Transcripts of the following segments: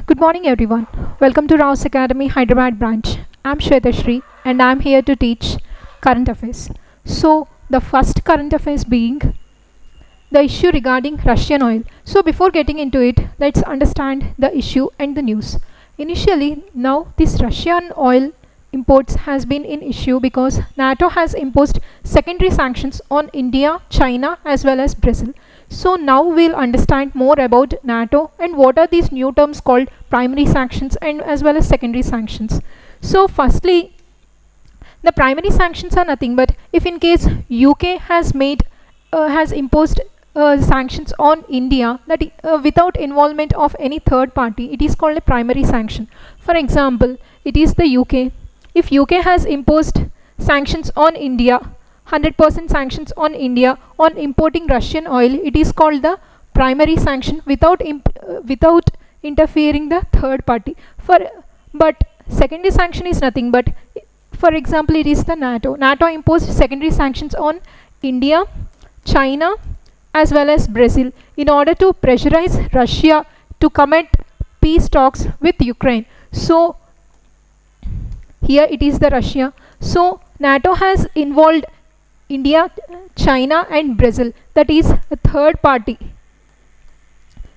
Good morning everyone. Welcome to Raos Academy, Hyderabad Branch. I'm Swetha and I'm here to teach current affairs. So the first current affairs being the issue regarding Russian oil. So before getting into it, let's understand the issue and the news. Initially, now this Russian oil imports has been in issue because NATO has imposed secondary sanctions on India, China as well as Brazil. So now we'll understand more about NATO and what are these new terms called primary sanctions and as well as secondary sanctions. So firstly, the primary sanctions are nothing but if in case UK has imposed sanctions on India that without involvement of any third party, it is called a primary sanction. For example, it is the UK. If UK has imposed sanctions on India, 100% sanctions on India on importing Russian oil, it is called the primary sanction without interfering the third party. But secondary sanction is nothing but, for example, it is the NATO. NATO imposed secondary sanctions on India, China as well as Brazil in order to pressurize Russia to commit peace talks with Ukraine. So here it is the Russia. So NATO has involved India, China and Brazil, that is a third party.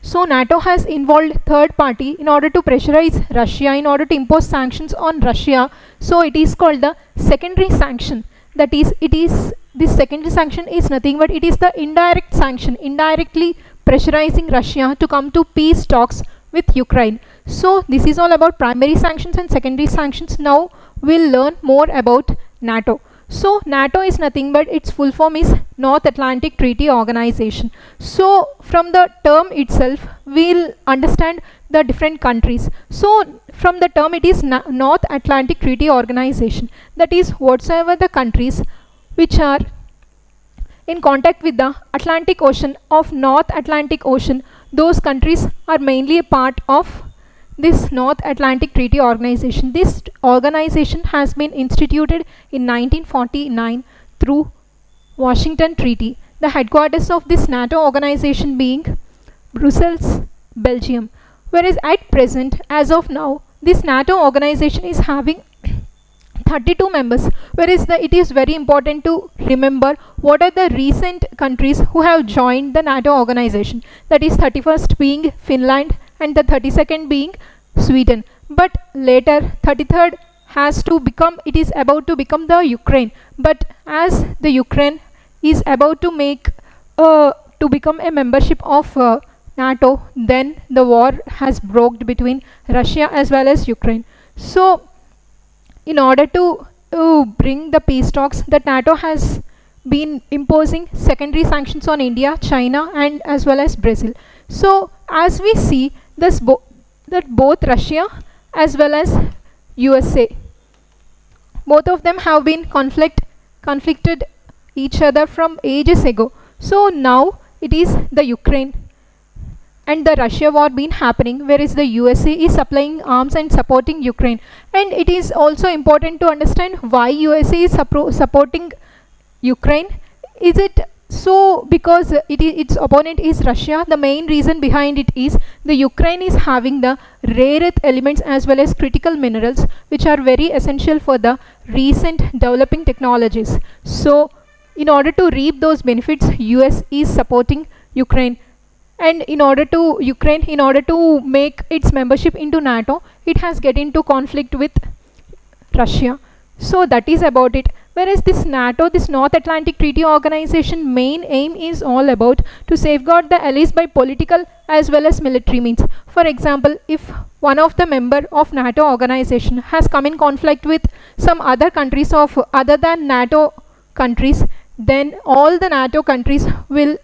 So NATO has involved third party in order to pressurize Russia, in order to impose sanctions on Russia. So it is called the secondary sanction. That is, this secondary sanction is nothing but it is the indirect sanction, indirectly pressurizing Russia to come to peace talks with Ukraine. So this is all about primary sanctions and secondary sanctions. Now we'll learn more about NATO. So NATO is nothing but its full form is North Atlantic Treaty Organization. So from the term itself we'll understand the different countries. So from the term it is North Atlantic Treaty Organization. That is whatsoever the countries which are in contact with the Atlantic Ocean of North Atlantic Ocean, those countries are mainly a part of this North Atlantic Treaty Organization. This organization has been instituted in 1949 through Washington Treaty. The headquarters of this NATO organization being Brussels, Belgium. Whereas at present, as of now, this NATO organization is having 32 members, whereas it is very important to remember what are the recent countries who have joined the NATO organization. That is 31st being Finland and the 32nd being Sweden. But later 33rd has to become, it is about to become the Ukraine. But as the Ukraine is about to make to become a membership of NATO, then the war has broke between Russia as well as Ukraine. So in order to bring the peace talks, that NATO has been imposing secondary sanctions on India, China and as well as Brazil. So as we see this that both Russia as well as USA, both of them have been conflicted each other from ages ago. So now it is the Ukraine and the Russia war been happening, whereas the USA is supplying arms and supporting Ukraine. And it is also important to understand why USA is supporting Ukraine. Is it so because its opponent is Russia? The main reason behind it is the Ukraine is having the rare earth elements as well as critical minerals which are very essential for the recent developing technologies. So in order to reap those benefits, US is supporting Ukraine. And in order to make its membership into NATO, it has get into conflict with Russia. So that is about it. Whereas this NATO, this North Atlantic Treaty Organization, main aim is all about to safeguard the allies by political as well as military means. For example, if one of the member of NATO organization has come in conflict with some other countries of other than NATO countries, then all the NATO countries will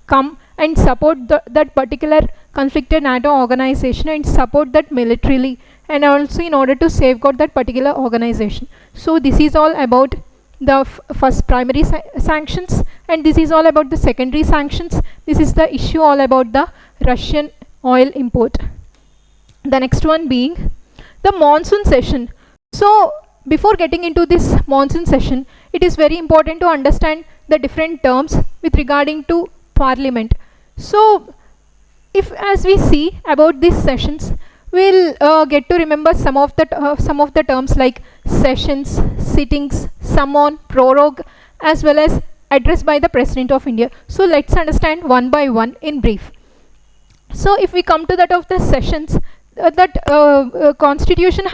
come and support that particular conflicted NATO organization and support that militarily, and also in order to safeguard that particular organization. So this is all about the first primary sanctions, and this is all about the secondary sanctions. This is the issue all about the Russian oil import. The next one being the monsoon session. So before getting into this monsoon session, it is very important to understand the different terms with regarding to parliament. So if as we see about these sessions, we'll get to remember some of the terms like sessions, sittings, summon, prorogue, as well as address by the President of India. So let's understand one by one in brief. So if we come to that of the sessions, constitution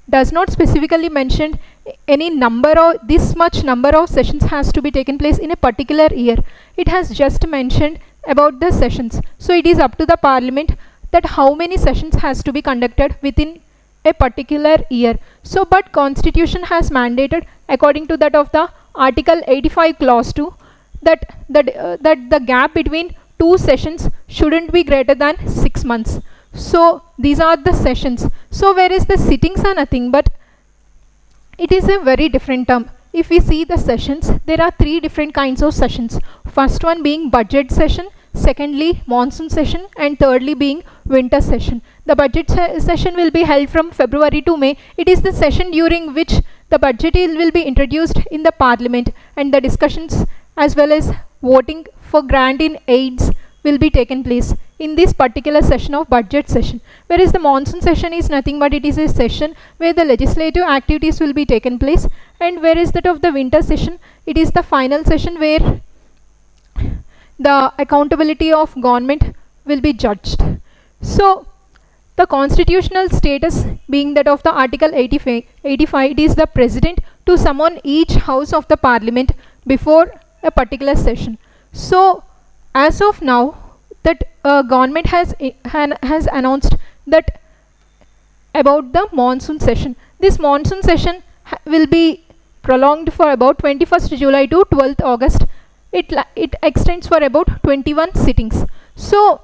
does not specifically mention any number or this much number of sessions has to be taken place in a particular year. It has just mentioned about the sessions. So it is up to the parliament that how many sessions has to be conducted within a particular year. So but constitution has mandated according to that of the article 85 clause 2 that the gap between two sessions shouldn't be greater than 6 months. So these are the sessions. So whereas the sittings are nothing but it is a very different term. If we see the sessions, there are three different kinds of sessions. First one being budget session, secondly monsoon session, and thirdly being winter session. The budget session will be held from February to May. It is the session during which the budget will be introduced in the parliament and the discussions as well as voting for grant in aids will be taken place in this particular session of budget session. Whereas the monsoon session is nothing but it is a session where the legislative activities will be taken place, and whereas that of the winter session, it is the final session where the accountability of government will be judged. So the constitutional status being that of the article 85, it is the president to summon each house of the parliament before a particular session. So as of now, that government has announced that about the monsoon session. This monsoon session will be prolonged for about 21st July to 12th August. It extends for about 21 sittings. So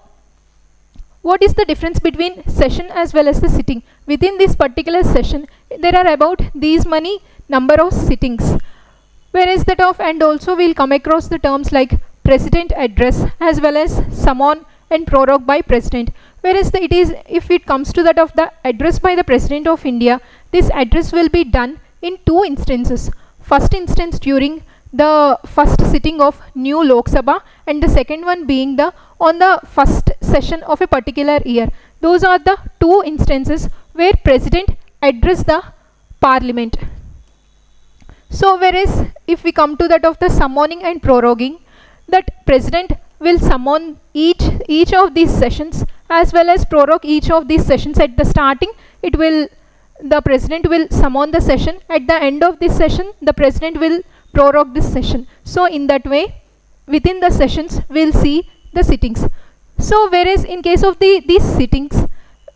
what is the difference between session as well as the sitting? Within this particular session, there are about these many number of sittings. Whereas that of, and also we'll come across the terms like president address as well as summon and prorogue by president. Whereas if it comes to that of the address by the President of India, this address will be done in two instances. First instance during the first sitting of new Lok Sabha, and the second one being on the first session of a particular year. Those are the two instances where president address the parliament. So whereas if we come to that of the summoning and proroguing, that president will summon each of these sessions as well as prorogue each of these sessions. At the starting, the president will summon the session. At the end of this session, the president will prorogue this session. So in that way, within the sessions, we'll see the sittings. So whereas in case of these sittings,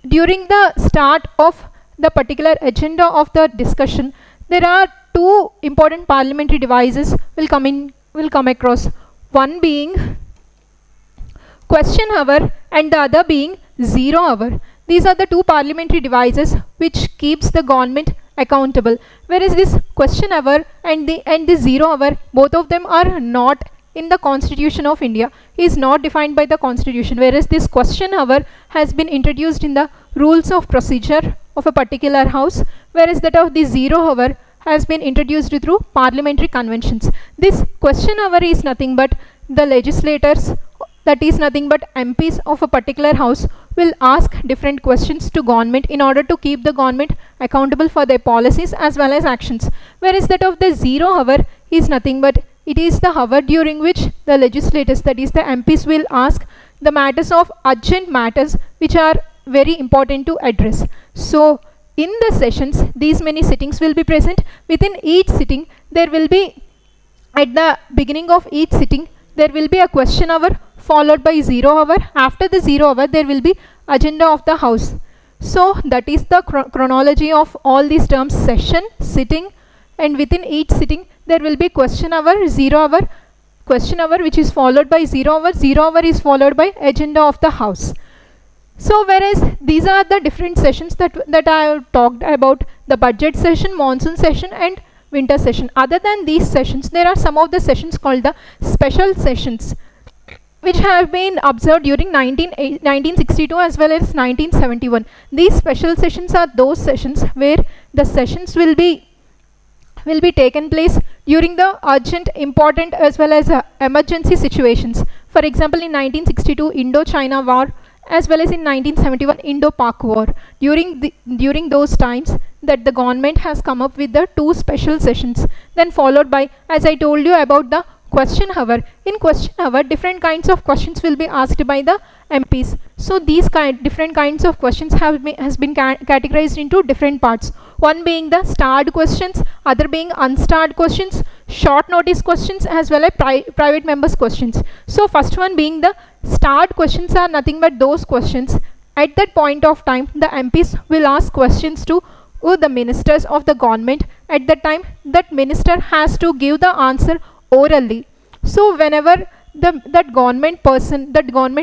during the start of the particular agenda of the discussion, there are two important parliamentary devices will come across. One being question hour and the other being zero hour. These are the two parliamentary devices which keeps the government accountable. Whereas this question hour and the zero hour, both of them are not in the Constitution of India, is not defined by the Constitution. Whereas this question hour has been introduced in the rules of procedure of a particular house, whereas that of the zero hour has been introduced through parliamentary conventions. This question hour is nothing but the legislators, that is nothing but MPs of a particular house, will ask different questions to government in order to keep the government accountable for their policies as well as actions. Whereas that of the zero hour is nothing but it is the hour during which the legislators, that is the MPs, will ask the matters of urgent matters which are very important to address. So in the sessions, these many sittings will be present. Within each sitting, there will be, at the beginning of each sitting, there will be a question hour followed by zero hour. After the zero hour, there will be agenda of the house. So that is the chronology of all these terms: session, sitting, and within each sitting there will be question hour, zero hour, question hour which is followed by zero hour is followed by agenda of the house. So whereas these are the different sessions that I have talked about: the budget session, monsoon session, and winter session. Other than these sessions, there are some of the sessions called the special sessions, which have been observed during 1962 as well as 1971. These special sessions are those sessions where the sessions will be taken place during the urgent, important as well as emergency situations. For example, in 1962 Indo-China War as well as in 1971 Indo-Pak War. During those times that the government has come up with the 2 special sessions, then followed by, as I told you about the question hour. In question hour, different kinds of questions will be asked by the MPs. So these different kinds of questions has been categorized into different parts. One being the starred questions, other being unstarred questions, short notice questions, as well as private members questions. So first one being the starred questions are nothing but those questions at that point of time the MPs will ask questions to the ministers of the government. At that time that minister has to give the answer orally. So whenever that government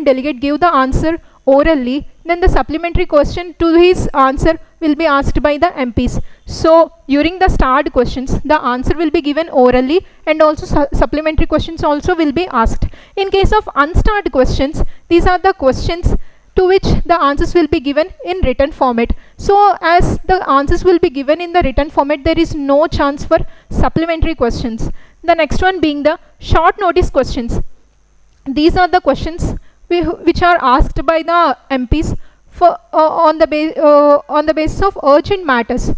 delegate give the answer orally, then the supplementary question to his answer will be asked by the MPs. So during the starred questions the answer will be given orally, and also supplementary questions also will be asked. In case of unstarred questions, these are the questions to which the answers will be given in written format. So as the answers will be given in the written format, there is no chance for supplementary questions. The next one being the short notice questions. These are the questions which are asked by the MPs for on the basis of urgent matters,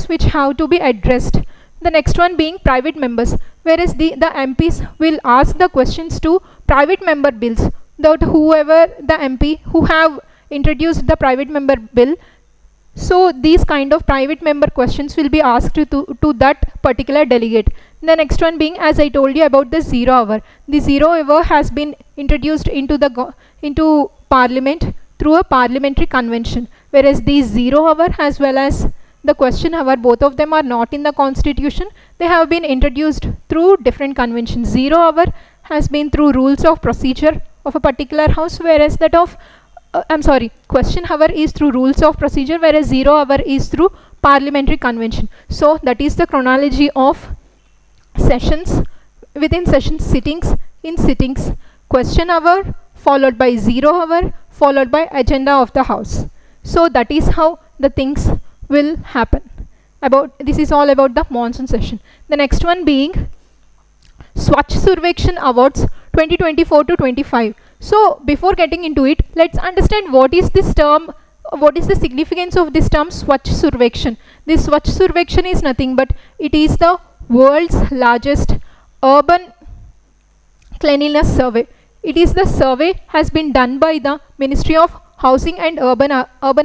which have to be addressed. The next one being private members, whereas the MPs will ask the questions to private member bills, that whoever the MP who have introduced the private member bill. So these kind of private member questions will be asked to that particular delegate. The next one being, as I told you about the 0 hour. The 0 hour has been introduced into parliament through a parliamentary convention, whereas the 0 hour as well as the question hour, both of them are not in the constitution. They have been introduced through different conventions. 0 hour has been through rules of procedure of a particular house, whereas that of question hour is through rules of procedure, whereas 0 hour is through parliamentary convention. So that is the chronology of sessions. Within sessions, sittings, question hour followed by 0 hour followed by agenda of the house. So that is how the things will happen. This is all about the monsoon session. The next one being Swachh Survekshan Awards 2024 to 25. So before getting into it, let's understand what is this term, what is the significance of this term Swachh Survekshan. This Swachh Survekshan is nothing but it is the world's largest urban cleanliness survey. It is the survey has been done by the Ministry of Housing and Urban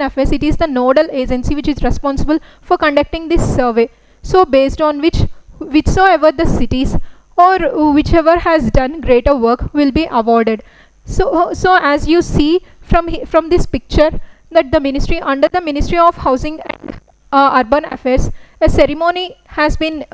Affairs. It is the nodal agency which is responsible for conducting this survey. So based on whichsoever the cities or whichever has done greater work will be awarded. So as you see from this picture, that the ministry, under the Ministry of Housing and Urban Affairs, a ceremony has been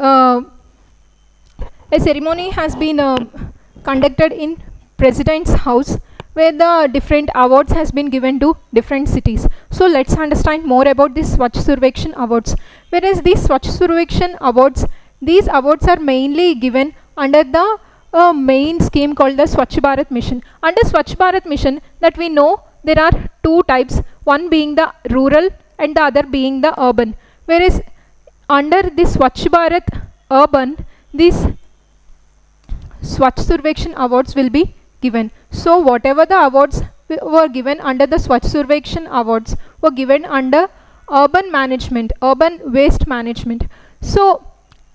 conducted in President's House, where the different awards has been given to different cities. So let's understand more about this Swachh Survekshan Awards. Whereas these Swachh Survekshan Awards, these awards are mainly given under the main scheme called the Swachh Bharat Mission. Under Swachh Bharat Mission, that we know there are 2 types, one being the rural and the other being the urban. Whereas under this Swachh Bharat Urban, these Swachh Survekshan Awards will be given. So whatever the awards were given under the Swachh Survekshan Awards were given under urban management, urban waste management. So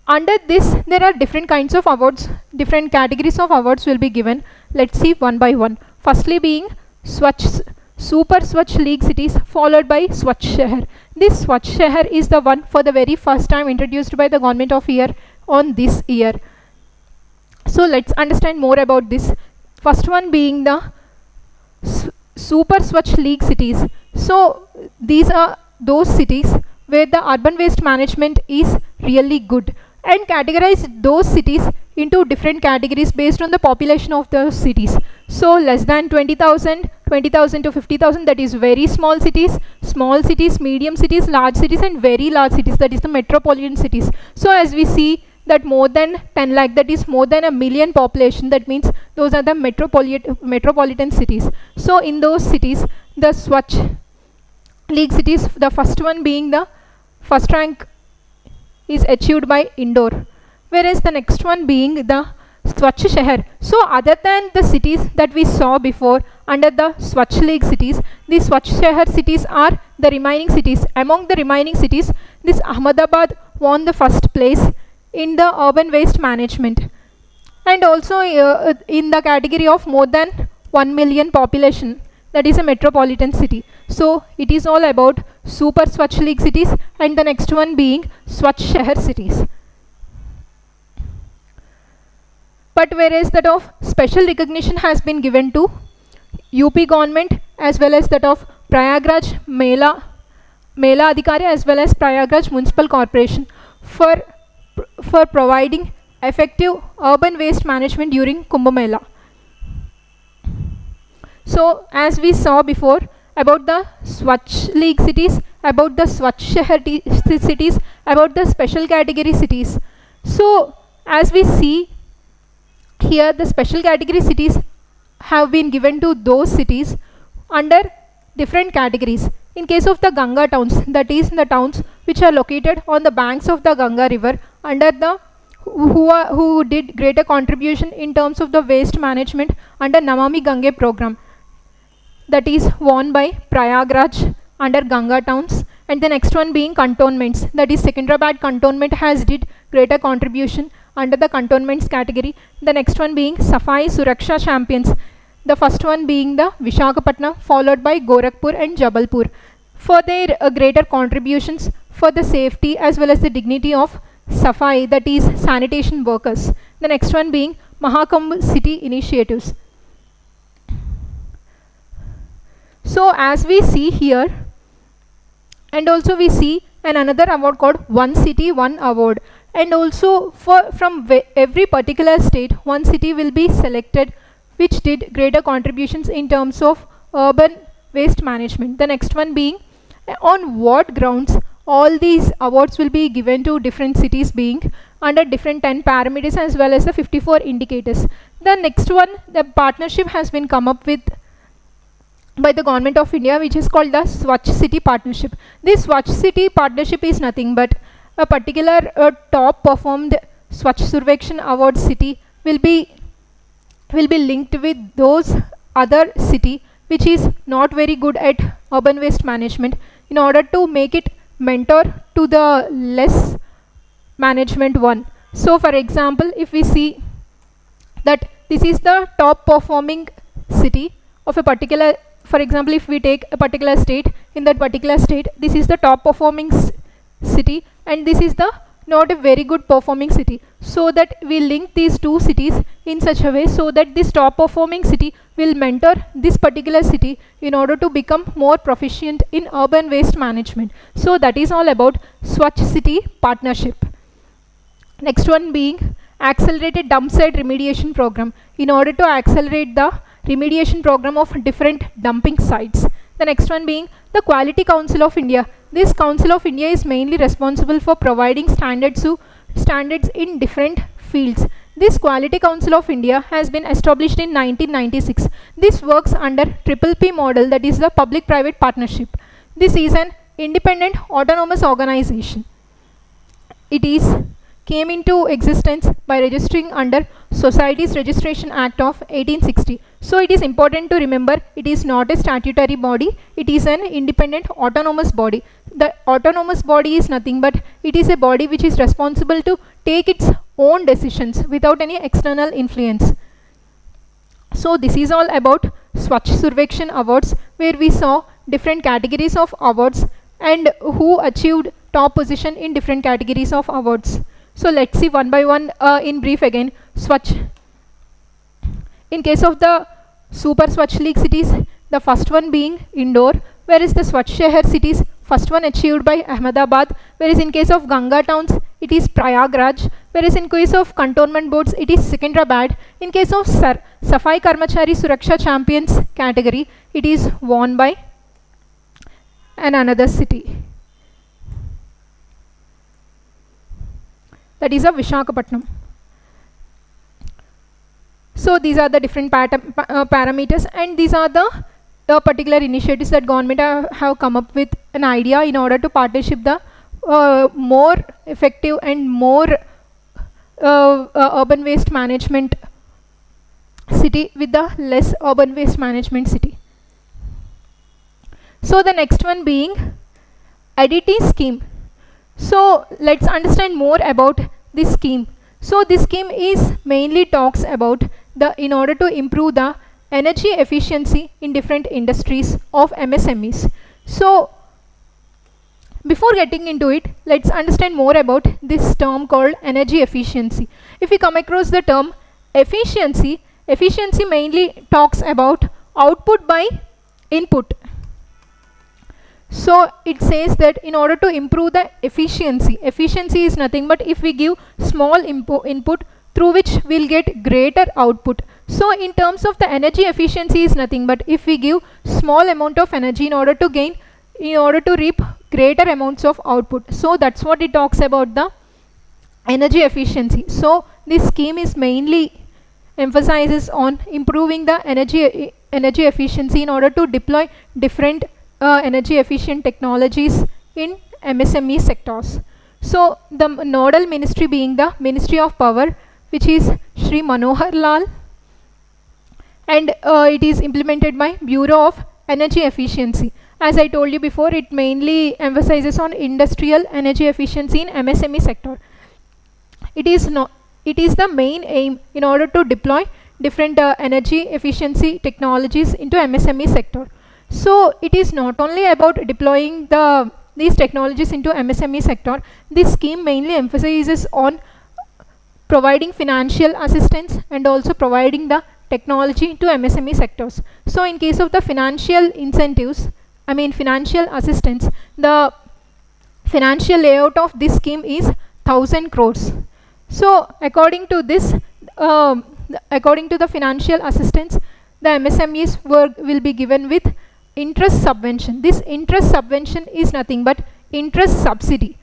under this there are different kinds of awards, different categories of awards will be given. Let's see one by one. Firstly being Super Swachh League Cities, followed by Swachh Shahar. This Swachh Shahar is the one for the very first time introduced by the government of year on this year. So let's understand more about this. First one being the Super Swachh League Cities. So these are those cities where the urban waste management is really good, and categorize those cities into different categories based on the population of those cities. So less than 20,000 to 50,000, that is very small cities, medium cities, large cities, and very large cities, that is the metropolitan cities. So as we see that more than 10 lakh, that is more than a million population, that means those are the metropolitan cities. So in those cities, the Swachh League cities, the first one being the first rank is achieved by Indore, whereas the next one being the Swachh Shahar. So other than the cities that we saw before under the Swachh League cities, these Swachh Shahar cities are the remaining cities. Among the remaining cities, this Ahmedabad won the first place in the urban waste management, and also in the category of more than 1 million population, that is a metropolitan city. So it is all about super Swachh League cities, and the next one being Swachh Shahar cities. But whereas that of special recognition has been given to UP government as well as that of Prayagraj Mela Adhikari as well as Prayagraj Municipal Corporation for providing effective urban waste management during Kumbh Mela. So as we saw before about the Swachh League cities, about the Swachh Shahar cities, about the special category cities. So as we see here, the special category cities have been given to those cities under different categories. In case of the Ganga towns, that is the towns which are located on the banks of the Ganga river, under the who did greater contribution in terms of the waste management under Namami Gange program, that is won by Prayagraj under Ganga towns. And the next one being cantonments, that is Secunderabad cantonment has did greater contribution under the cantonments category. The next one being Safai Suraksha champions, the first one being the Vishakhapatnam, followed by Gorakhpur and Jabalpur, for their greater contributions for the safety as well as the dignity of Safai, that is sanitation workers. The next one being Mahakumbh city initiatives. So as we see here, and also we see another award called One City One Award, and also from every particular state one city will be selected which did greater contributions in terms of urban waste management. The next one being on what grounds all these awards will be given to different cities, being under different 10 parameters as well as the 54 indicators. The next one, the partnership has been come up with by the Government of India, which is called the Swachh City Partnership. This Swachh City Partnership is nothing but a particular top performed Swachh Survekshan Award city will be linked with those other city which is not very good at urban waste management, in order to make it mentor to the less management one. So for example, if we see that this is the top performing city of a particular, for example, if we take a particular state, in that particular state this is the top performing city, and this is the not a very good performing city, so that we link these two cities in such a way so that this top performing city will mentor this particular city in order to become more proficient in urban waste management. So that is all about Swachh City Partnership. Next one being accelerated dump site remediation program, in order to accelerate the remediation program of different dumping sites. The next one being the Quality Council of India. This Council of India is mainly responsible for providing standards in different fields. This Quality Council of India has been established in 1996. This works under Triple P model, that is the public-private partnership. This is an independent autonomous organization. It came into existence by registering under Societies Registration Act of 1860. So it is important to remember, it is not a statutory body, it is an independent autonomous body. The autonomous body is nothing but it is a body which is responsible to take its own decisions without any external influence. So this is all about Swachh Survekshan Awards, where we saw different categories of awards and who achieved top position in different categories of awards. So let's see one by one in brief again. Swachh. In case of the Super Swachh League cities, the first one being Indore, whereas the Swachh Shahar cities, first one achieved by Ahmedabad, whereas in case of Ganga towns, it is Prayagraj, whereas in case of cantonment boards, it is Secunderabad. In case of Safai Karmachari Suraksha Champions category, it is won by another city. That is a Vishakhapatnam. So these are the different parameters, and these are the particular initiatives that government have come up with an idea in order to partnership the more effective and more urban waste management city with the less urban waste management city. So the next one being ADT scheme. So let's understand more about this scheme. So this scheme is mainly talks about the in order to improve the energy efficiency in different industries of MSMEs. So before getting into it, let's understand more about this term called energy efficiency. If we come across the term efficiency, efficiency mainly talks about output by input. So it says that in order to improve the efficiency, efficiency is nothing but if we give small input through which we'll get greater output. So in terms of the energy efficiency is nothing but if we give small amount of energy in order to reap greater amounts of output. So that's what it talks about, the energy efficiency. So this scheme is mainly emphasizes on improving the energy efficiency in order to deploy different energy efficient technologies in MSME sectors. So the nodal ministry being the Ministry of Power, which is Shri Manohar Lal, and it is implemented by Bureau of Energy Efficiency. As I told you before, it mainly emphasizes on industrial energy efficiency in MSME sector. It is the main aim in order to deploy different energy efficiency technologies into MSME sector. So it is not only about deploying these technologies into MSME sector. This scheme mainly emphasizes on providing financial assistance and also providing the technology to MSME sectors. So in case of the financial incentives, financial assistance, the financial layout of this scheme is 1,000 crores. So according to this, according to the financial assistance, the MSMEs will be given with interest subvention. This interest subvention is nothing but interest subsidy.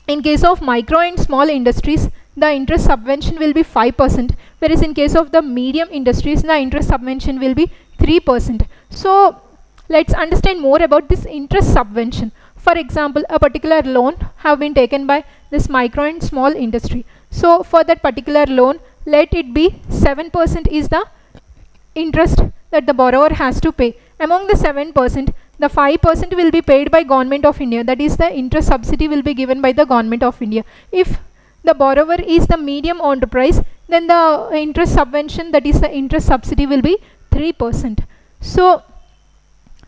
In case of micro and small industries, the interest subvention will be 5%, whereas in case of the medium industries, the interest subvention will be 3%. So let's understand more about this interest subvention. For example, a particular loan have been taken by this micro and small industry. So for that particular loan, let it be 7% is the interest that the borrower has to pay. Among the 7%, the 5% will be paid by Government of India. That is, the interest subsidy will be given by the Government of India. If the borrower is the medium enterprise, then the interest subvention, that is the interest subsidy, will be 3%. So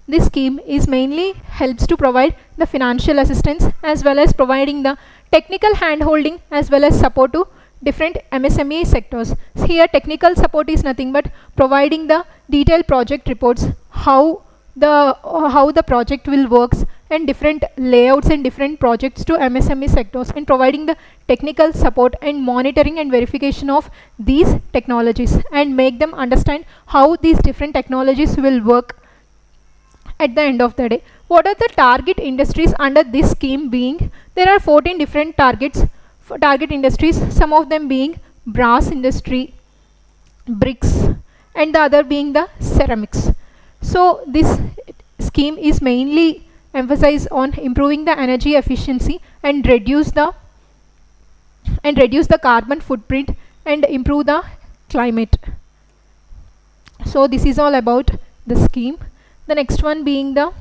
this scheme is mainly helps to provide the financial assistance as well as providing the technical handholding as well as support to different MSME sectors. Here technical support is nothing but providing the detailed project reports, how the project will works, and different layouts and different projects to MSME sectors, and providing the technical support and monitoring and verification of these technologies and make them understand how these different technologies will work at the end of the day. What are the target industries under this scheme being? There are 14 different target industries, some of them being brass industry, bricks, and the other being the ceramics. So this scheme is mainly emphasized on improving the energy efficiency and reduce the carbon footprint and improve the climate. So this is all about the scheme. The next one being the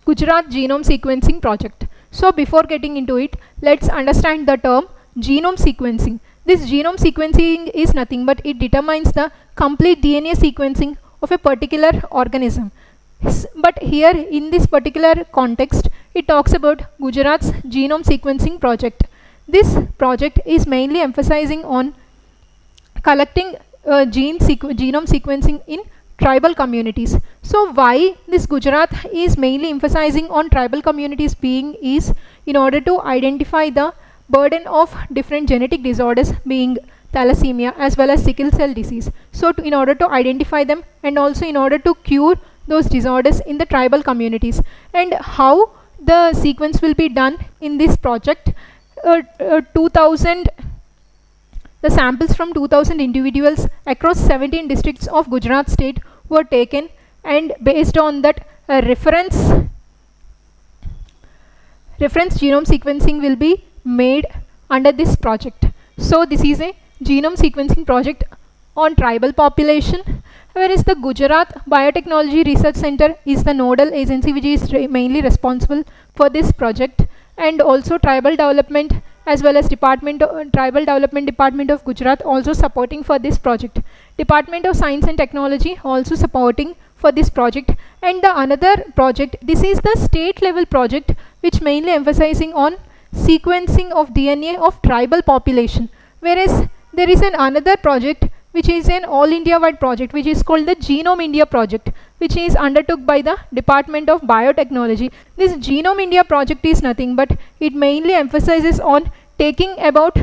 Gujarat Genome Sequencing Project. So before getting into it, let's understand the term genome sequencing. This genome sequencing is nothing but it determines the complete DNA sequencing of a particular organism. But here in this particular context, it talks about Gujarat's Genome Sequencing Project. This project is mainly emphasizing on collecting genome sequencing in tribal communities. So why this Gujarat is mainly emphasizing on tribal communities being is in order to identify the burden of different genetic disorders being thalassemia as well as sickle cell disease. So in order to identify them and also in order to cure those disorders in the tribal communities, and how the sequence will be done in this project. 2000 The samples from 2000 individuals across 17 districts of Gujarat state were taken, and based on that reference genome sequencing will be made under this project. So this is a genome sequencing project on tribal population, whereas the Gujarat Biotechnology Research Center is the nodal agency which is mainly responsible for this project, and also tribal development as well as tribal development department of Gujarat also supporting for this project. Department of Science and Technology also supporting for this project. And the another project, this is the state level project which mainly emphasizing on sequencing of DNA of tribal population, whereas there is another project which is an all India wide project which is called the Genome India project, which is undertook by the Department of Biotechnology. This Genome India project is nothing but it mainly emphasizes on taking about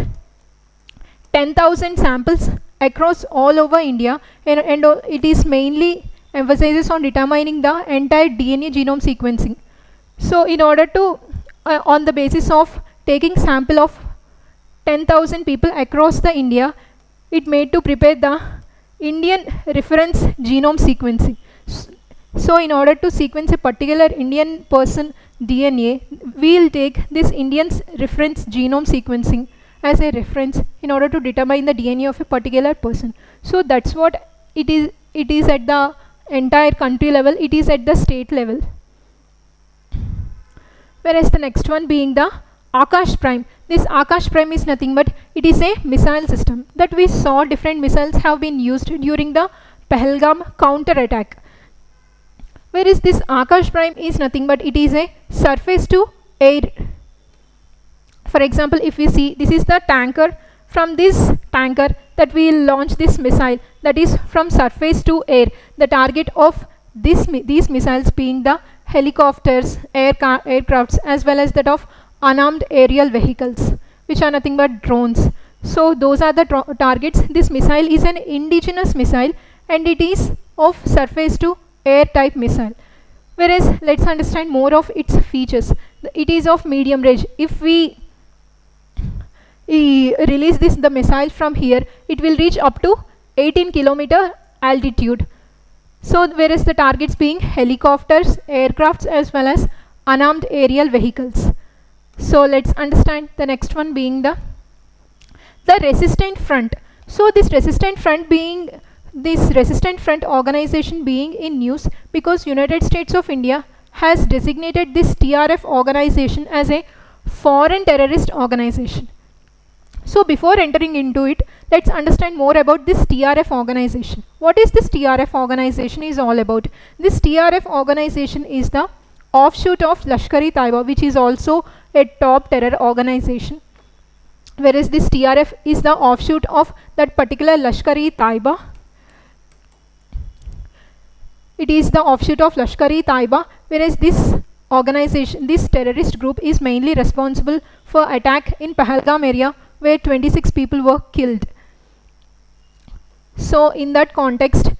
10,000 samples across all over India, and it is mainly emphasizes on determining the entire DNA genome sequencing. So in order to on the basis of taking sample of 10,000 people across the India, it made to prepare the Indian reference genome sequencing. So in order to sequence a particular Indian person DNA, we will take this Indian reference genome sequencing as a reference in order to determine the DNA of a particular person. So that's what it is. It is at the entire country level, it is at the state level. Whereas the next one being the Akash Prime. This Akash Prime is nothing but it is a missile system that we saw different missiles have been used during the Pahalgam counter attack. Whereas this Akash Prime is nothing but it is a surface to air. For example, if we see, this is the tanker. From this tanker that we will launch this missile, that is from surface to air. The target of these missiles being the helicopters, aircrafts as well as that of unarmed aerial vehicles, which are nothing but drones. So those are the targets. This missile is an indigenous missile and it is of surface to air type missile. Whereas let's understand more of its features. It is of medium range. If we release the missile from here, it will reach up to 18 kilometer altitude. So whereas the targets being helicopters, aircrafts as well as unarmed aerial vehicles. So let's understand the next one being the resistant front. So this resistant front organization being in news because United States of India has designated this TRF organization as a foreign terrorist organization. So before entering into it, let's understand more about this TRF organization. What is this TRF organization is all about? This TRF organization is the offshoot of Lashkar-e-Taiba, which is also a top terror organization. Whereas this TRF is the offshoot of that particular Lashkar-e-Taiba. It is the offshoot of Lashkar-e-Taiba, whereas this organization, this terrorist group is mainly responsible for attack in Pahalgam area where 26 people were killed. So in that context,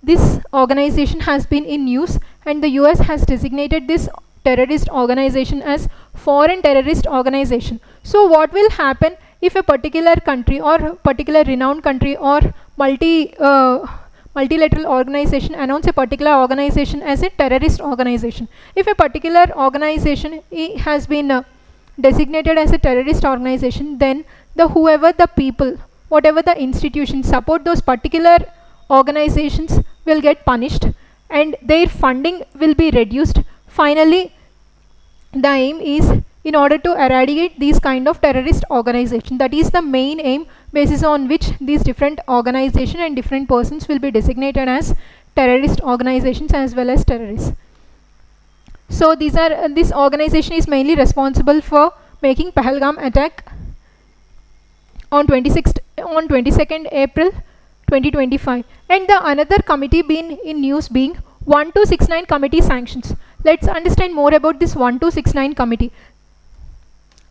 this organization has been in news and the US has designated this terrorist organization as foreign terrorist organization. So what will happen if a particular country or particular renowned country or multilateral organization announce a particular organization as a terrorist organization? If a particular organization has been designated as a terrorist organization, then whoever the people, whatever the institutions support those particular organizations will get punished and their funding will be reduced. Finally, the aim is in order to eradicate these kind of terrorist organizations. That is the main aim basis on which these different organizations and different persons will be designated as terrorist organizations as well as terrorists. So these are this organization is mainly responsible for making Pahalgam attack on 22nd April 2025. And the another committee being in news being 1269 committee sanctions. Let's understand more about this 1269 committee.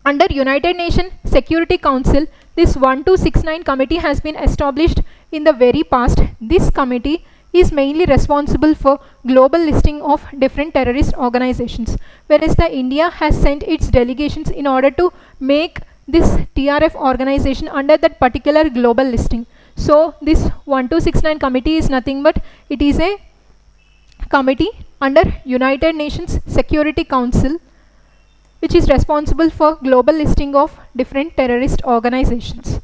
Under United Nations Security Council, this 1269 committee has been established in the very past. This committee is mainly responsible for global listing of different terrorist organizations, whereas the India has sent its delegations in order to make this TRF organization under that particular global listing. So this 1269 committee is nothing but it is a committee under United Nations Security Council which is responsible for global listing of different terrorist organizations.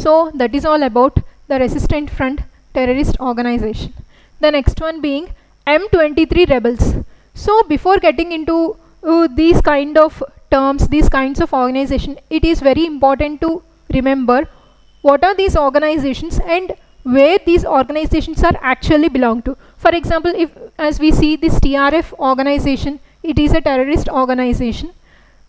So that is all about the Resistance Front terrorist organization. The next one being M23 rebels. So before getting into these kind of terms, these kinds of organization, it is very important to remember what are these organizations and where these organizations are actually belong to. For example, if as we see this TRF organization, it is a terrorist organization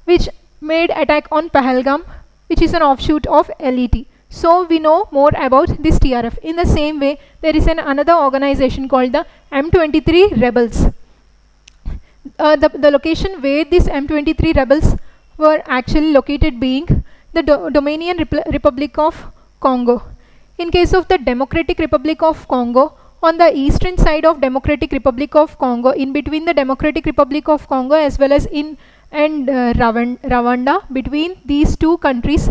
which made attack on Pahalgam, which is an offshoot of LET. So we know more about this TRF. In the same way, there is another organization called the M23 rebels. The location where these M23 rebels were actually located being the Dominion Republic of Congo. In case of the Democratic Republic of Congo, on the eastern side of Democratic Republic of Congo, in between the Democratic Republic of Congo as well as Rwanda, between these two countries,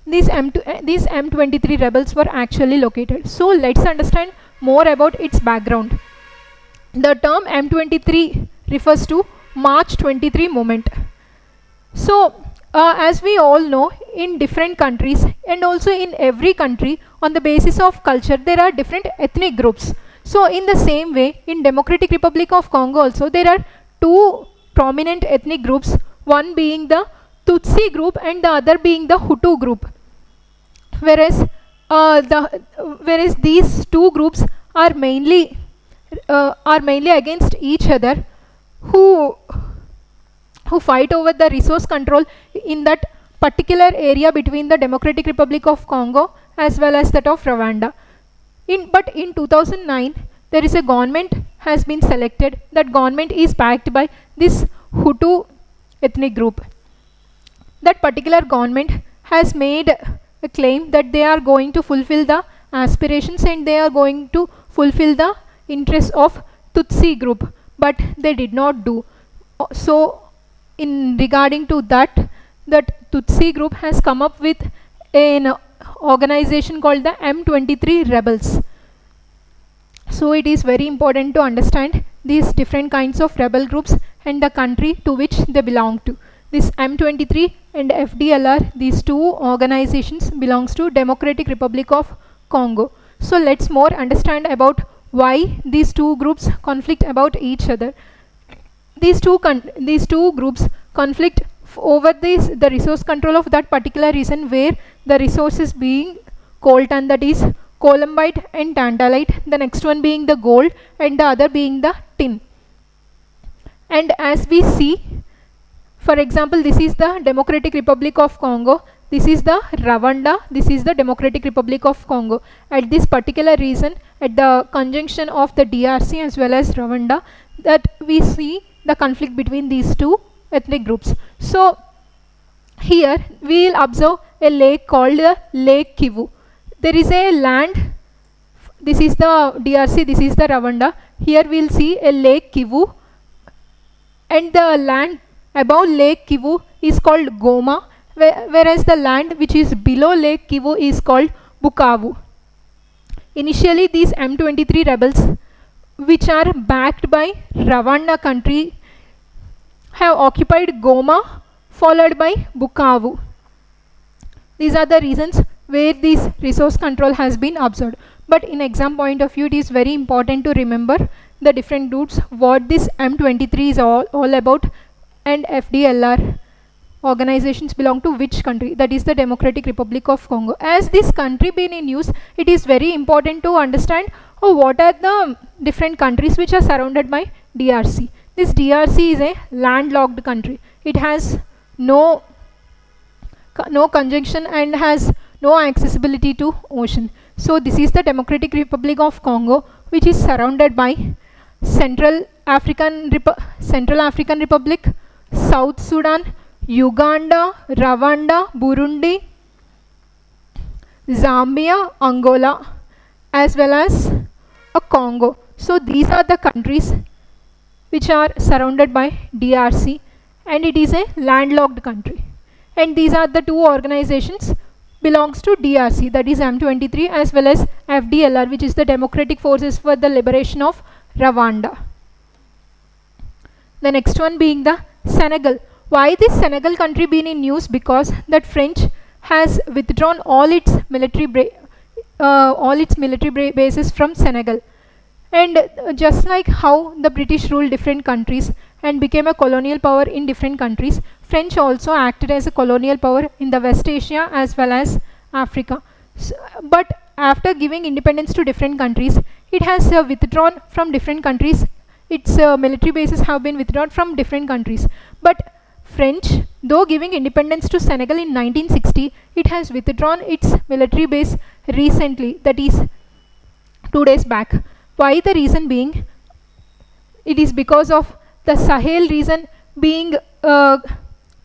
these M23 rebels were actually located. So let's understand more about its background. The term M23 refers to March 23 movement. So as we all know, in different countries and also in every country, on the basis of culture, there are different ethnic groups. So in the same way, in Democratic Republic of Congo also, there are two prominent ethnic groups, one being the Tutsi group and the other being the Hutu group. Whereas these two groups are mainly against each other, who fight over the resource control in that particular area between the Democratic Republic of Congo as well as that of Rwanda. But in 2009, there is a government has been selected. That government is backed by this Hutu ethnic group. That particular government has made a claim that they are going to fulfill the aspirations and they are going to fulfill the interests of Tutsi group, but they did not do. So in regarding to that Tutsi group has come up with an organization called the M23 rebels. So it is very important to understand these different kinds of rebel groups and the country to which they belong to. This M23 and FDLR, these two organizations belongs to Democratic Republic of Congo. So let's more understand about why these two groups conflict about each other. These two groups conflict over the resource control of that particular region where the resources being coltan, that is columbite and tantalite, the next one being the gold and the other being the tin. And as we see, for example, this is the Democratic Republic of Congo, this is the Rwanda, this is the Democratic Republic of Congo. At this particular region, at the conjunction of the DRC as well as Rwanda, that we see the conflict between these two ethnic groups. So here we will observe a lake called the Lake Kivu. There is a land, this is the DRC, this is the Rwanda. Here we will see a Lake Kivu, and the land above Lake Kivu is called Goma, whereas the land which is below Lake Kivu is called Bukavu. Initially these M23 rebels, which are backed by Rwanda country, have occupied Goma followed by Bukavu. These are the reasons where this resource control has been observed. But in exam point of view, it is very important to remember the different routes, what this M23 is all about, and FDLR organizations belong to which country, that is the Democratic Republic of Congo. As this country been in use, it is very important to understand what are the different countries which are surrounded by DRC. This DRC is a landlocked country. It has no conjunction and has no accessibility to ocean. So this is the Democratic Republic of Congo, which is surrounded by Central African Republic, South Sudan, Uganda, Rwanda, Burundi, Zambia, Angola, as well as Congo. So these are the countries which are surrounded by DRC, and it is a landlocked country. And these are the two organizations belongs to DRC, that is M23 as well as FDLR, which is the Democratic Forces for the Liberation of Rwanda. The next one being the Senegal. Why this Senegal country been in news? Because that French has withdrawn all its military bases from Senegal. And just like how the British ruled different countries and became a colonial power in different countries, French also acted as a colonial power in the West Asia as well as Africa. But after giving independence to different countries, it has withdrawn from different countries. Its military bases have been withdrawn from different countries. But French, though giving independence to Senegal in 1960, it has withdrawn its military base recently, that is 2 days back. Why? The reason being, it is because of the Sahel region being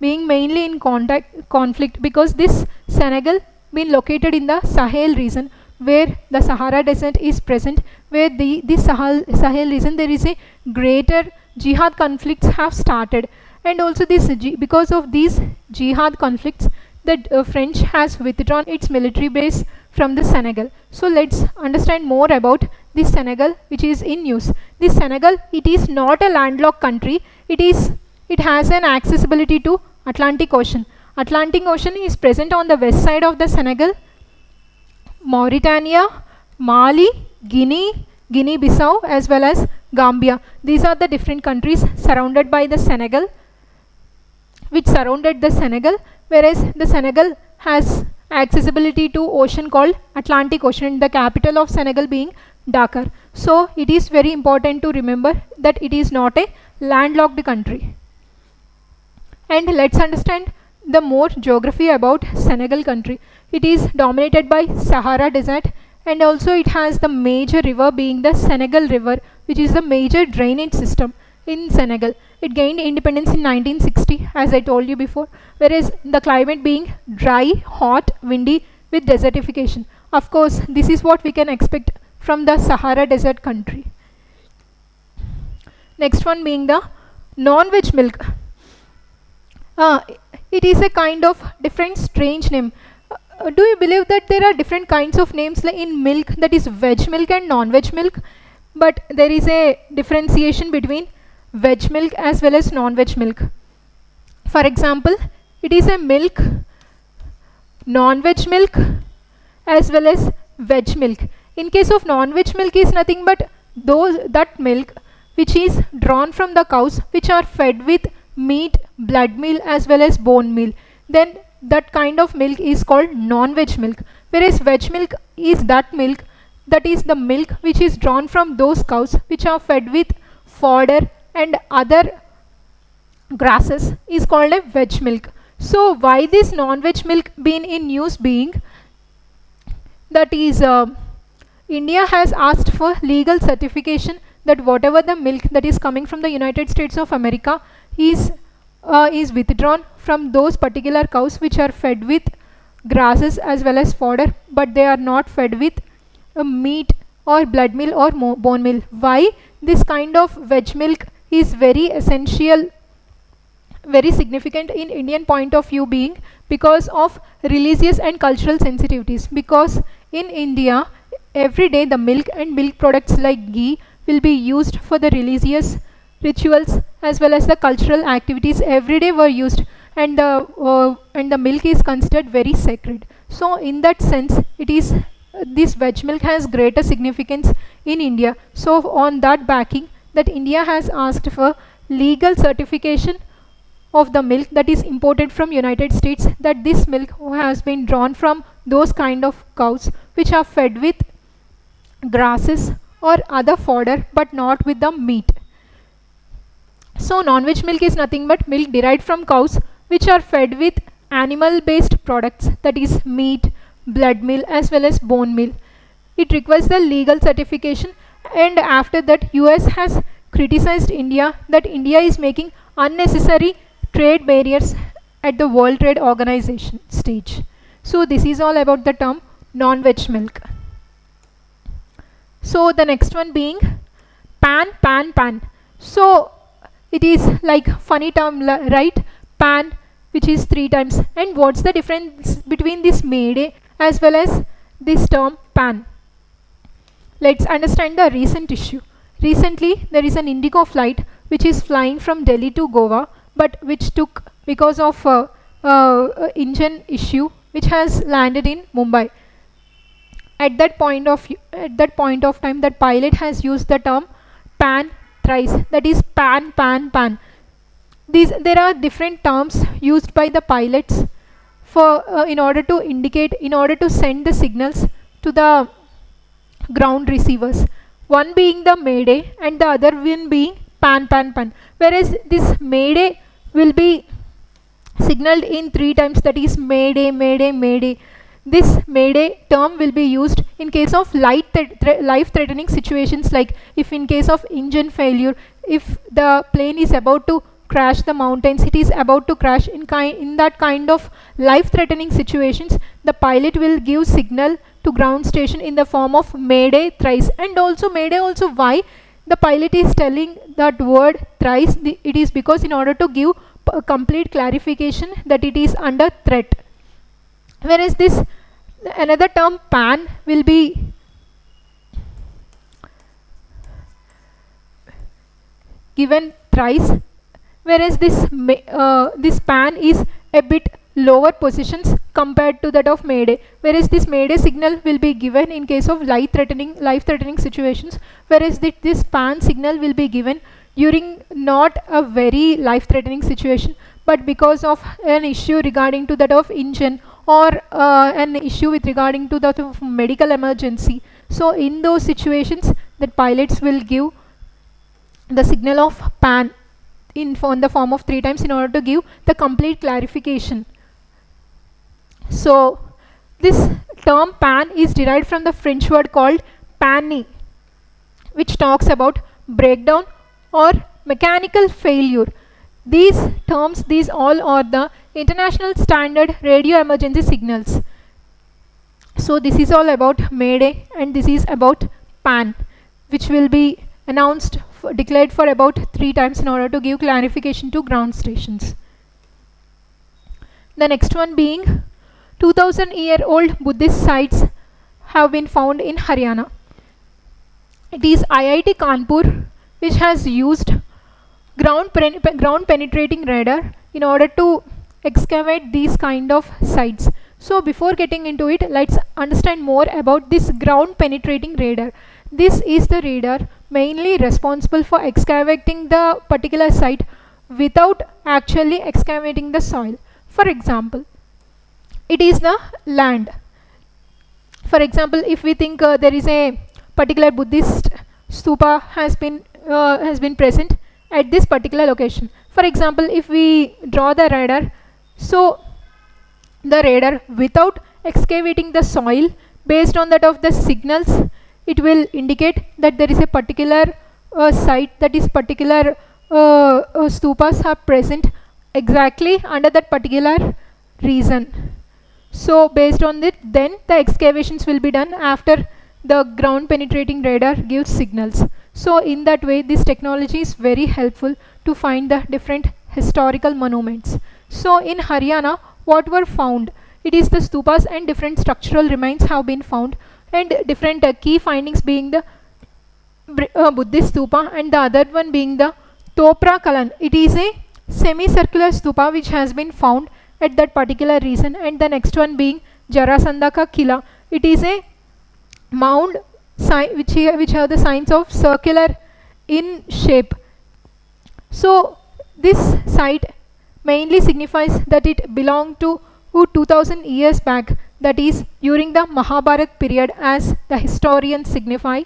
mainly in conflict, because this Senegal being located in the Sahel region where the Sahara Desert is present, where this Sahel region there is a greater jihad conflicts have started, and also this because of these jihad conflicts, the French has withdrawn its military base from the Senegal. So let's understand more about this Senegal, which is in news. This Senegal, it is not a landlocked country. It has an accessibility to Atlantic Ocean. Atlantic Ocean is present on the west side of the Senegal. Mauritania, Mali, Guinea-Bissau as well as Gambia. These are the different countries surrounded by the Senegal, which surrounded the Senegal, whereas the Senegal has accessibility to ocean called Atlantic Ocean, the capital of Senegal being Dakar. So it is very important to remember that it is not a landlocked country. And let's understand the more geography about Senegal country. It is dominated by Sahara Desert, and also it has the major river being the Senegal River, which is the major drainage system in Senegal. It gained independence in 1960, as I told you before, whereas the climate being dry, hot, windy with desertification. Of course, this is what we can expect from the Sahara Desert country. Next one being the non-veg milk. It is a kind of different strange name. Do you believe that there are different kinds of names like in milk, that is veg milk and non-veg milk? But there is a differentiation between veg milk as well as non-veg milk. For example, it is a milk, non-veg milk as well as veg milk. In case of non-veg milk is nothing but that milk which is drawn from the cows which are fed with meat, blood meal as well as bone meal. Then that kind of milk is called non-veg milk. Whereas veg milk is that milk, that is the milk which is drawn from those cows which are fed with fodder and other grasses, is called a veg milk. So why this non-veg milk been in news being, that is India has asked for legal certification that whatever the milk that is coming from the United States of America is withdrawn from those particular cows which are fed with grasses as well as fodder, but they are not fed with meat or blood meal or bone meal. Why? This kind of veg milk is very essential, very significant in Indian point of view being because of religious and cultural sensitivities. Because in India, every day the milk and milk products like ghee will be used for the religious rituals as well as the cultural activities. Every day were used, and the milk is considered very sacred. So in that sense, it is this veg milk has greater significance in India. So on that backing, that India has asked for legal certification of the milk that is imported from United States, that this milk has been drawn from those kind of cows which are fed with grasses or other fodder but not with the meat. So non-veg milk is nothing but milk derived from cows which are fed with animal based products, that is meat, blood meal as well as bone meal. It requires the legal certification, and after that US has criticized India that India is making unnecessary trade barriers at the World Trade Organization stage. So this is all about the term non-veg milk. So the next one being pan. So it is like funny term, right? Pan, which is 3 times. And what's the difference between this mayday as well as this term pan? Let's understand the recent issue. Recently, there is an Indigo flight which is flying from Delhi to Goa, but which took, because of engine issue, which has landed in Mumbai. At that point of time, that pilot has used the term pan thrice, that is pan pan pan. There are different terms used by the pilots for in order to indicate, in order to send the signals to the ground receivers, one being the mayday and the other one being pan pan pan. Whereas this mayday will be signaled in three times, that is mayday mayday mayday. This mayday term will be used in case of life threatening situations, like if in case of engine failure, if the plane is about to crash the mountains, it is about to crash, in that kind of life threatening situations, the pilot will give signal to ground station in the form of mayday thrice. And also mayday also, why the pilot is telling that word thrice, it is because in order to give complete clarification that it is under threat. Whereas this another term pan will be given thrice, whereas this pan is a bit lower positions compared to that of mayday, whereas this mayday signal will be given in case of life threatening situations, whereas this pan signal will be given during not a very life threatening situation, but because of an issue regarding to that of engine, or an issue with regarding to that of medical emergency. So in those situations, the pilots will give the signal of pan in the form of three times in order to give the complete clarification. So this term pan is derived from the French word called panne, which talks about breakdown or mechanical failure. These terms, these all are the international standard radio emergency signals. So this is all about mayday, and this is about pan, which will be announced, declared for about three times in order to give clarification to ground stations. The next one being 2000-year-old Buddhist sites have been found in Haryana. It is IIT Kanpur which has used ground penetrating radar in order to excavate these kind of sites. So before getting into it, let's understand more about this ground penetrating radar. This is the radar mainly responsible for excavating the particular site without actually excavating the soil. For example, it is the land. For example, if we think there is a particular Buddhist stupa has been present at this particular location. For example, if we draw the radar, so the radar, without excavating the soil, based on that of the signals, it will indicate that there is a particular site, that is particular stupas are present exactly under that particular region. So based on it, then the excavations will be done after the ground penetrating radar gives signals. So in that way, this technology is very helpful to find the different historical monuments. So in Haryana, what were found? It is the stupas and different structural remains have been found, and different key findings being the Buddhist stupa, and the other one being the Topra Kalan. It is a semicircular stupa which has been found at that particular region, and the next one being Jarasandha Kila. It is a mound which have the signs of circular in shape. So this site mainly signifies that it belonged to 2000 years back, that is during the Mahabharat period, as the historians signify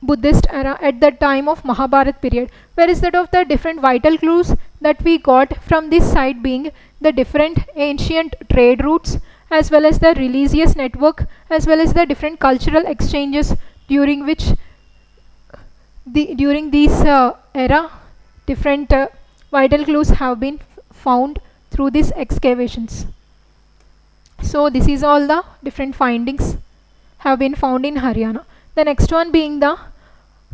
Buddhist era at the time of Mahabharat period. Whereas that of the different vital clues that we got from this site being the different ancient trade routes, as well as the religious network, as well as the different cultural exchanges during which during this era, different vital clues have been found through these excavations. So this is all the different findings have been found in Haryana. The next one being the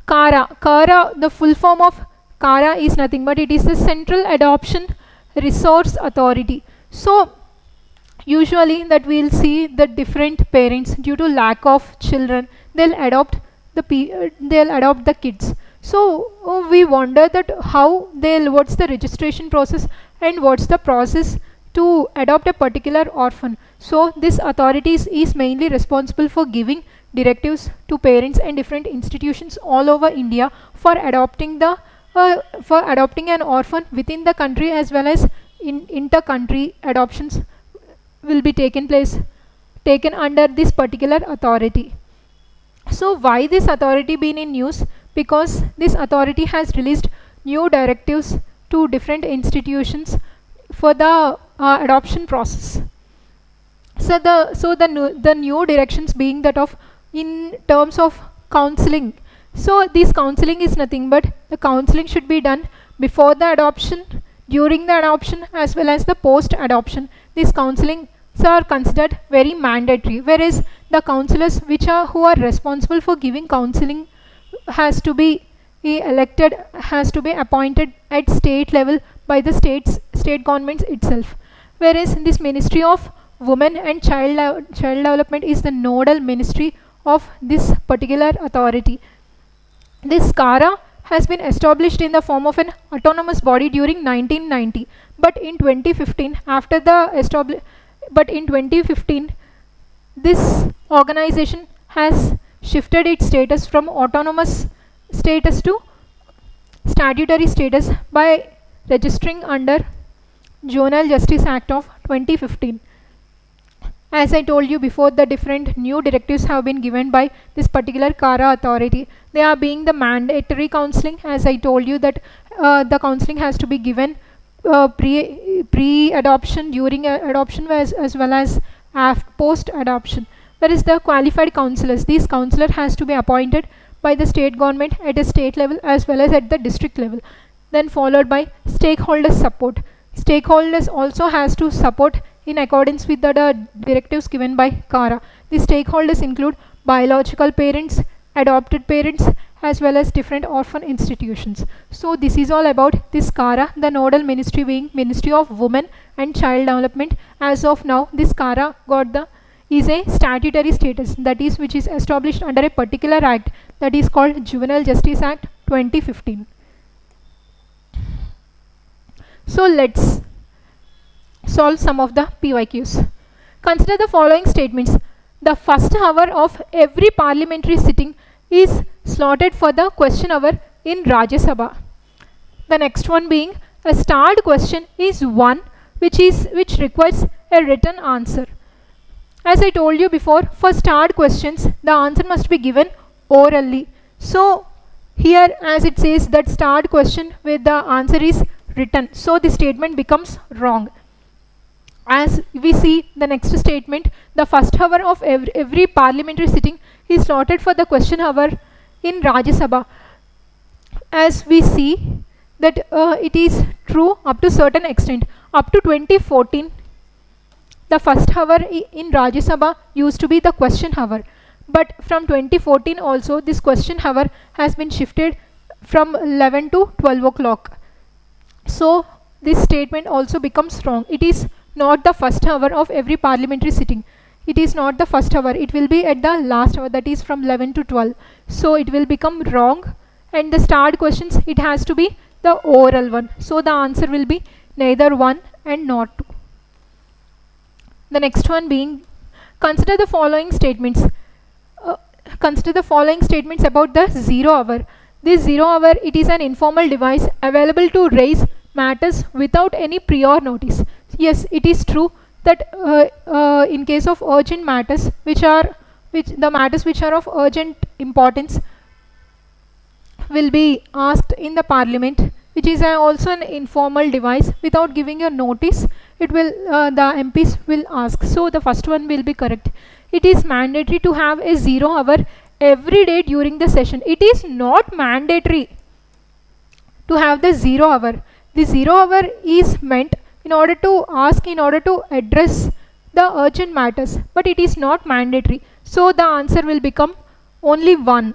CARA. CARA, the full form of CARA is nothing but it is the Central Adoption Resource Authority. So usually that we'll see the different parents, due to lack of children, they'll adopt the kids. So we wonder that how what's the registration process and what's the process to adopt a particular orphan. So this authority is mainly responsible for giving directives to parents and different institutions all over India for adopting an orphan within the country, as well as in inter-country adoptions will be taken under this particular authority. So why this authority been in news? Because this authority has released new directives to different institutions for the adoption process. So the new directions being that of in terms of counseling. So this counseling is nothing but the counseling should be done before the adoption, during the adoption, as well as the post adoption. These counselings are considered very mandatory, whereas the counselors who are responsible for giving counseling has to be appointed at state level by the state governments itself, whereas this Ministry of Women and Child Development is the nodal ministry of this particular authority. This CARA has been established in the form of an autonomous body during 1990, but in 2015 this organization has shifted its status from autonomous status to statutory status by registering under Juvenile Justice Act of 2015. As I told you before, the different new directives have been given by this particular CARA authority. They are being the mandatory counseling, as I told you that the counseling has to be given pre-adoption, during adoption, as well as post-adoption. Whereas the qualified counselors, these counselor has to be appointed by the state government at a state level as well as at the district level. Then followed by stakeholders support. Stakeholders also has to support in accordance with the directives given by CARA. The stakeholders include biological parents, adopted parents, as well as different orphan institutions. So this is all about this CARA, the nodal ministry being Ministry of Women and Child Development. As of now, this CARA is a statutory status, that is, which is established under a particular act, that is called Juvenile Justice Act 2015. So let's solve some of the PYQs. Consider the following statements. The first hour of every parliamentary sitting is slotted for the question hour in Rajya Sabha. The next one being a starred question is one which requires a written answer. As I told you before, for starred questions the answer must be given orally. So here, as it says that starred question where the answer is written, so the statement becomes wrong. As we see the next statement, the first hour of every parliamentary sitting is slotted for the question hour in Rajya Sabha. As we see that it is true up to certain extent. Up to 2014, the first hour in Rajya Sabha used to be the question hour. But from 2014 also, this question hour has been shifted from 11 to 12 o'clock. So this statement also becomes wrong. It is not the first hour of every parliamentary sitting. It is not the first hour. It will be at the last hour, that is from 11 to 12. So it will become wrong. And the starred questions, it has to be the oral one. So the answer will be neither one and nor two. The next one being, consider the following statements. Consider the following statements about the 0 hour. This 0 hour, it is an informal device available to raise matters without any prior notice. Yes, it is true that in case of urgent matters, the matters which are of urgent importance will be asked in the parliament, which is also an informal device. Without giving a notice, it will the MPs will ask. So the first one will be correct. It is mandatory to have a 0 hour every day during the session. It is not mandatory to have the 0 hour. The 0 hour is meant in order to address the urgent matters, but it is not mandatory. So the answer will become only one.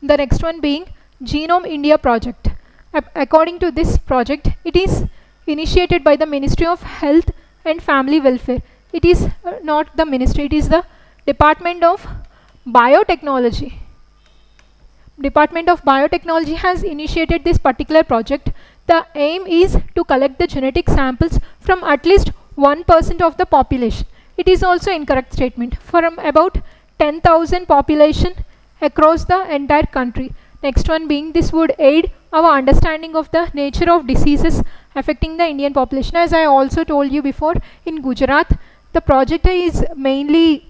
The next one being Genome India project. According to this project, it is initiated by the Ministry of Health and Family Welfare. It is not the ministry, it is the Department of Biotechnology. Department of Biotechnology has initiated this particular project. The aim is to collect the genetic samples from at least 1% of the population. It is also incorrect statement. From about 10,000 population across the entire country. Next one being, this would aid our understanding of the nature of diseases affecting the Indian population. As I also told you before, in Gujarat, the project is mainly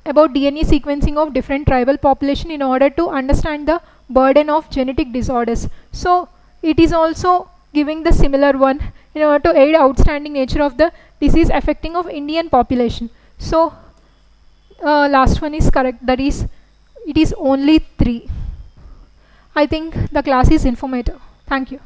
about DNA sequencing of different tribal population in order to understand the burden of genetic disorders. So it is also giving the similar one in order to aid outstanding nature of the disease affecting of Indian population. So last one is correct, that is, it is only 3. I think the class is informative. Thank you.